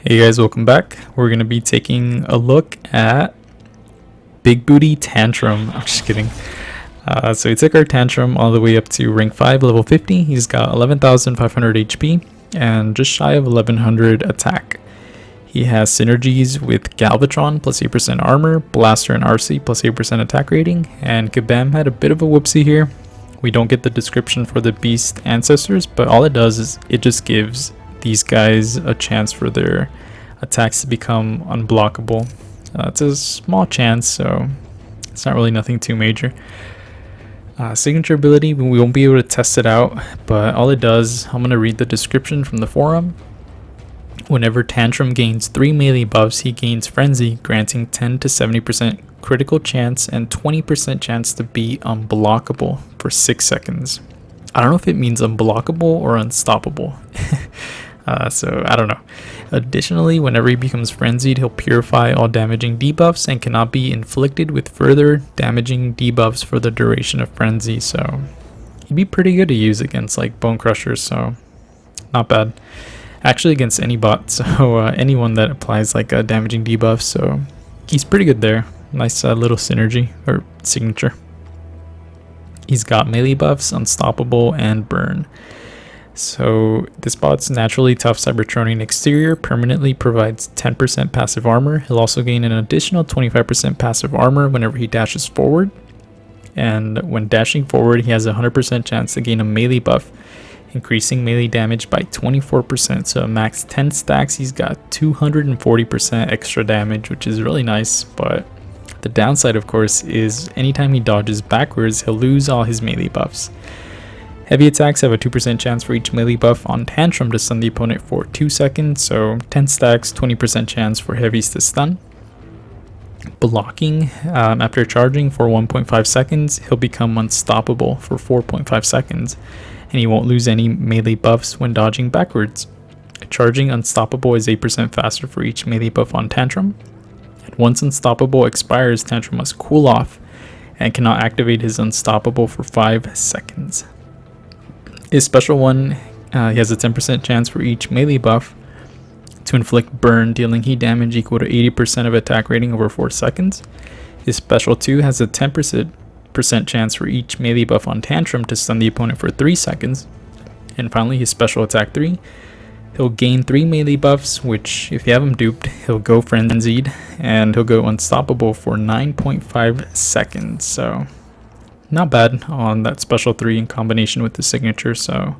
Hey guys, welcome back. We're going to be taking a look at Big Booty Tantrum. I'm just kidding. So we took our Tantrum all the way up to rank 5, level 50. He's got 11,500 HP and just shy of 1100 attack. He has synergies with Galvatron plus 8% armor, Blaster and RC plus 8% attack rating, and Kabam had a bit of a whoopsie here. We don't get the description for the beast ancestors, but all it does is it just gives these guys a chance for their attacks to become unblockable. It's a small chance, so it's not really nothing too major. Signature ability, we won't be able to test it out, but all it does, I'm going to read the description from the forum. Whenever Tantrum gains 3 melee buffs, he gains Frenzy, granting 10 to 70% critical chance and 20% chance to be unblockable for 6 seconds. I don't know if it means unblockable or unstoppable. So I don't know. Additionally, whenever he becomes frenzied, he'll purify all damaging debuffs and cannot be inflicted with further damaging debuffs for the duration of frenzy. So he'd be pretty good to use against like bone crushers, so not bad. Actually against any bot, so anyone that applies like a damaging debuff, so he's pretty good there. Nice little synergy or signature. He's got melee buffs, unstoppable, and burn. So this bot's naturally tough Cybertronian exterior permanently provides 10% passive armor. He'll also gain an additional 25% passive armor whenever he dashes forward. And when dashing forward, he has a 100% chance to gain a melee buff, increasing melee damage by 24%. So max 10 stacks, he's got 240% extra damage, which is really nice. But the downside, of course, is anytime he dodges backwards, he'll lose all his melee buffs. Heavy attacks have a 2% chance for each melee buff on Tantrum to stun the opponent for 2 seconds, so 10 stacks, 20% chance for heavies to stun. Blocking, after charging for 1.5 seconds, he'll become unstoppable for 4.5 seconds, and he won't lose any melee buffs when dodging backwards. Charging unstoppable is 8% faster for each melee buff on Tantrum. And once unstoppable expires, Tantrum must cool off and cannot activate his unstoppable for 5 seconds. His special one, he has a 10% chance for each melee buff to inflict burn, dealing heat damage equal to 80% of attack rating over 4 seconds. His special 2 has a 10% chance for each melee buff on Tantrum to stun the opponent for 3 seconds. And finally, his special attack 3, he'll gain 3 melee buffs, which if you have him duped, he'll go frenzied and he'll go unstoppable for 9.5 seconds. So not bad on that special 3 in combination with the signature. So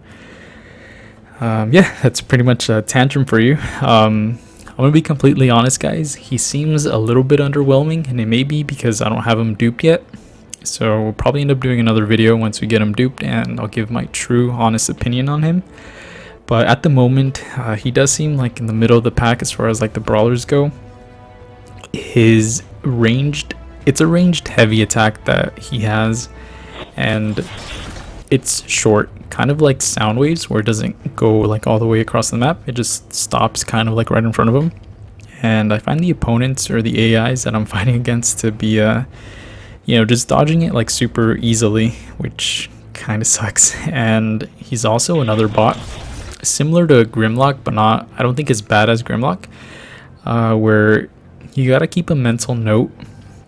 yeah, that's pretty much a Tantrum for you. I'm gonna be completely honest, guys, he seems a little bit underwhelming, and it may be because I don't have him duped yet. So we'll probably end up doing another video once we get him duped, and I'll give my true honest opinion on him. But at the moment, he does seem like in the middle of the pack as far as like the brawlers go. It's a ranged heavy attack that he has, and it's short, kind of like sound waves, where it doesn't go like all the way across the map. It just stops kind of like right in front of him. And I find the opponents or the AIs that I'm fighting against to be just dodging it like super easily, which kind of sucks. And he's also another bot similar to Grimlock, but I don't think as bad as Grimlock, where you gotta keep a mental note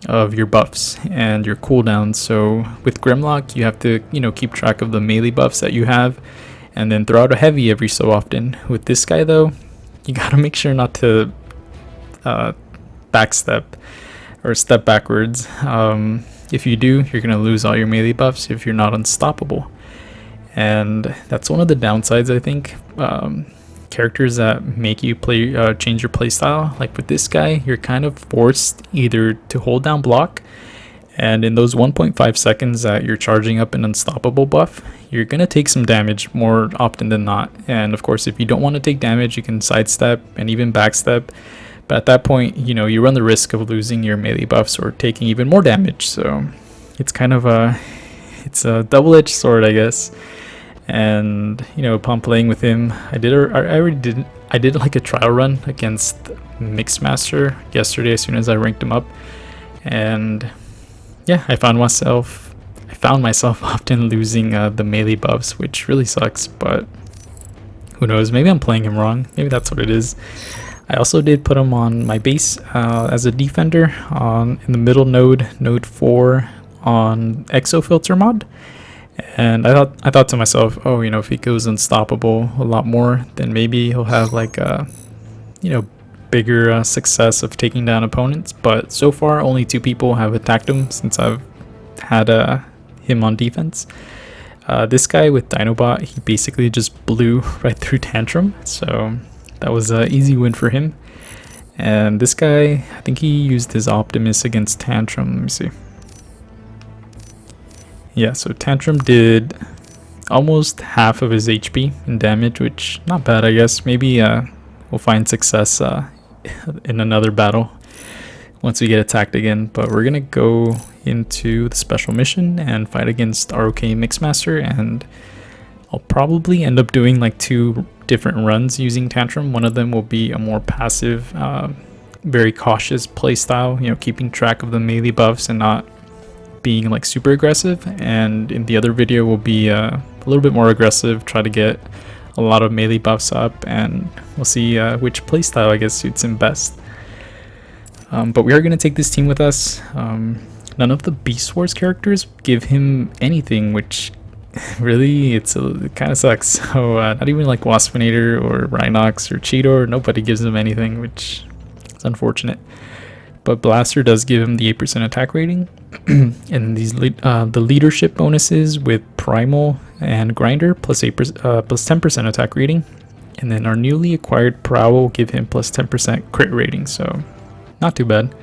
of your buffs and your cooldowns. So with Grimlock, you have to keep track of the melee buffs that you have and then throw out a heavy every so often. With this guy though, you gotta make sure not to backstep or step backwards. If you do, you're gonna lose all your melee buffs if you're not unstoppable, and that's one of the downsides, I think. Characters that make you change your playstyle, like with this guy, you're kind of forced either to hold down block, and in those 1.5 seconds that you're charging up an unstoppable buff, you're gonna take some damage more often than not. And of course, if you don't want to take damage, you can sidestep and even backstep, but at that point, you run the risk of losing your melee buffs or taking even more damage. So it's kind of a double-edged sword, I guess. And upon playing with him, I did like a trial run against Mixmaster yesterday as soon as I ranked him up, and yeah, I found myself often losing the melee buffs, which really sucks. But who knows, maybe I'm playing him wrong, maybe that's what it is. I also did put him on my base as a defender on in the middle node, node 4 on exo filter mod. And I thought to myself, oh, you know, if he goes unstoppable a lot more, then maybe he'll have like a, you know, bigger success of taking down opponents. But so far, only 2 people have attacked him since I've had him on defense. This guy with Dinobot, he basically just blew right through Tantrum, so that was an easy win for him. And this guy, I think he used his Optimus against Tantrum. Let me see. Yeah, so Tantrum did almost half of his HP in damage, which not bad, I guess. Maybe we'll find success in another battle once we get attacked again. But we're gonna go into the special mission and fight against ROK Mixmaster, and I'll probably end up doing like 2 different runs using Tantrum. One of them will be a more passive, very cautious playstyle, you know, keeping track of the melee buffs and not being like super aggressive, and in the other video will be a little bit more aggressive, try to get a lot of melee buffs up, and we'll see which playstyle I guess suits him best. But we are going to take this team with us. None of the Beast Wars characters give him anything, which really it kind of sucks. So not even like Waspinator or Rhinox or Cheetor, nobody gives him anything, which is unfortunate. But Blaster does give him the 8% attack rating, and these the leadership bonuses with Primal and Grinder plus 10% attack rating, and then our newly acquired Prowl will give him plus 10% crit rating. So not too bad.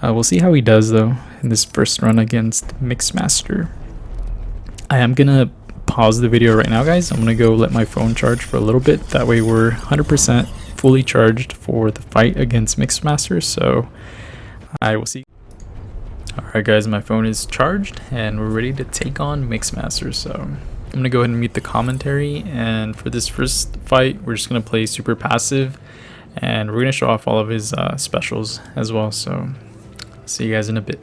We'll see how he does though in this first run against Mixmaster. I am gonna pause the video right now, guys. I'm gonna go let my phone charge for a little bit. That way we're 100% fully charged for the fight against Mixmaster. So I will see. Alright guys, my phone is charged and we're ready to take on Mixmaster. So I'm gonna go ahead and mute the commentary, and for this first fight we're just gonna play super passive, and we're gonna show off all of his specials as well. So see you guys in a bit.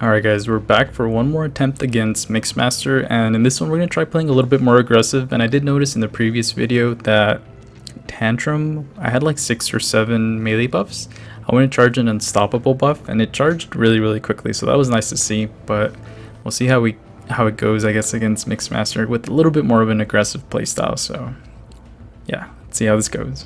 Alright guys, we're back for one more attempt against Mixmaster, and in this one we're going to try playing a little bit more aggressive. And I did notice in the previous video that Tantrum, I had like 6 or 7 melee buffs. I went to charge an unstoppable buff and it charged really quickly, so that was nice to see. But we'll see how it goes, I guess, against Mixmaster with a little bit more of an aggressive playstyle. So yeah, let's see how this goes.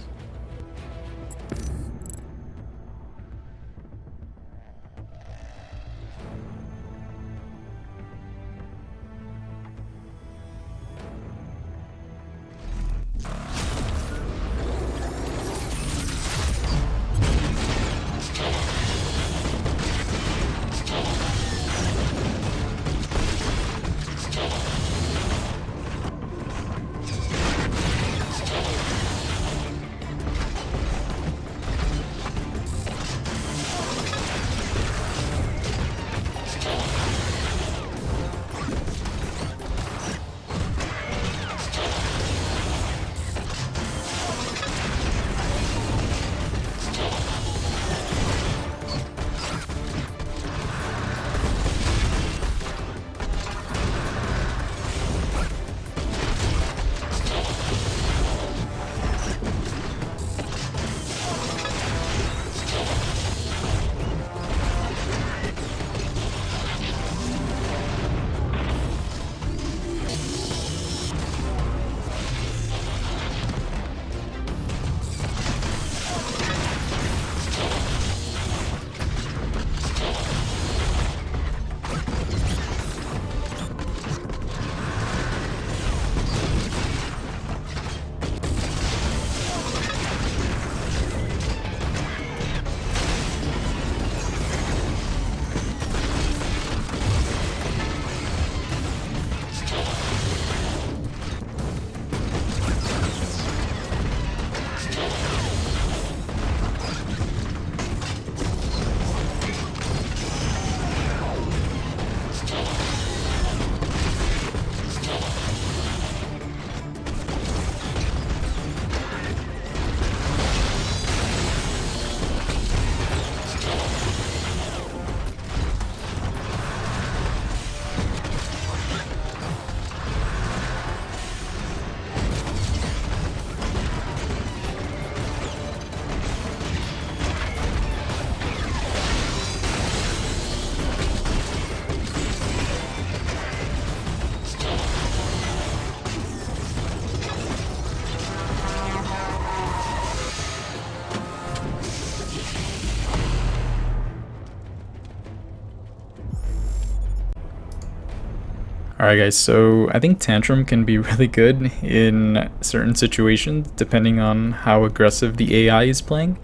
Alright guys, so I think Tantrum can be really good in certain situations depending on how aggressive the AI is playing.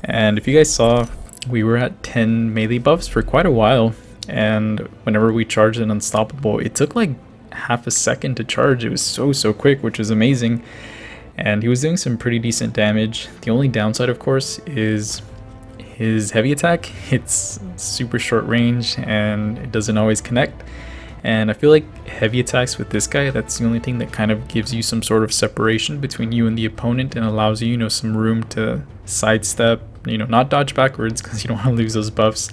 And if you guys saw, we were at 10 melee buffs for quite a while, and whenever we charged an unstoppable, it took like half a second to charge. It was so quick, which is amazing. And he was doing some pretty decent damage. The only downside, of course, is his heavy attack. It's super short range and it doesn't always connect. And I feel like heavy attacks with this guy, that's the only thing that kind of gives you some sort of separation between you and the opponent and allows you, some room to sidestep, not dodge backwards because you don't want to lose those buffs,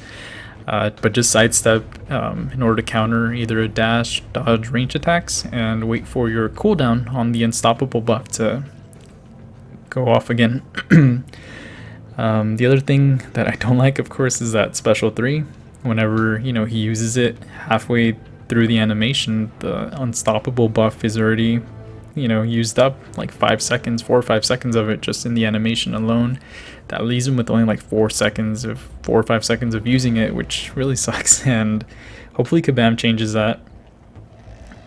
but just sidestep in order to counter either a dash, dodge, range attacks, and wait for your cooldown on the unstoppable buff to go off again. The other thing that I don't like, of course, is that special 3. Whenever, he uses it halfway through the animation, the unstoppable buff is already, used up like 5 seconds, 4 or 5 seconds of it just in the animation alone. That leaves him with only like 4 or 5 seconds of using it, which really sucks. And hopefully Kabam changes that.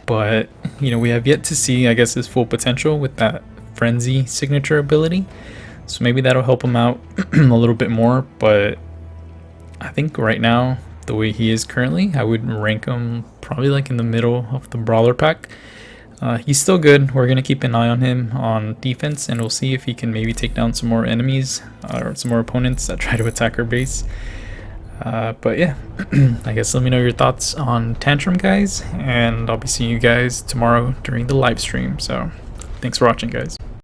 But, we have yet to see, I guess, his full potential with that frenzy signature ability. So maybe that'll help him out a little bit more. But I think right now, the way he is currently, I would rank him probably like in the middle of the brawler pack. He's still good. We're going to keep an eye on him on defense, and we'll see if he can maybe take down some more enemies or some more opponents that try to attack our base. But yeah, I guess let me know your thoughts on Tantrum, guys, and I'll be seeing you guys tomorrow during the live stream. So thanks for watching, guys.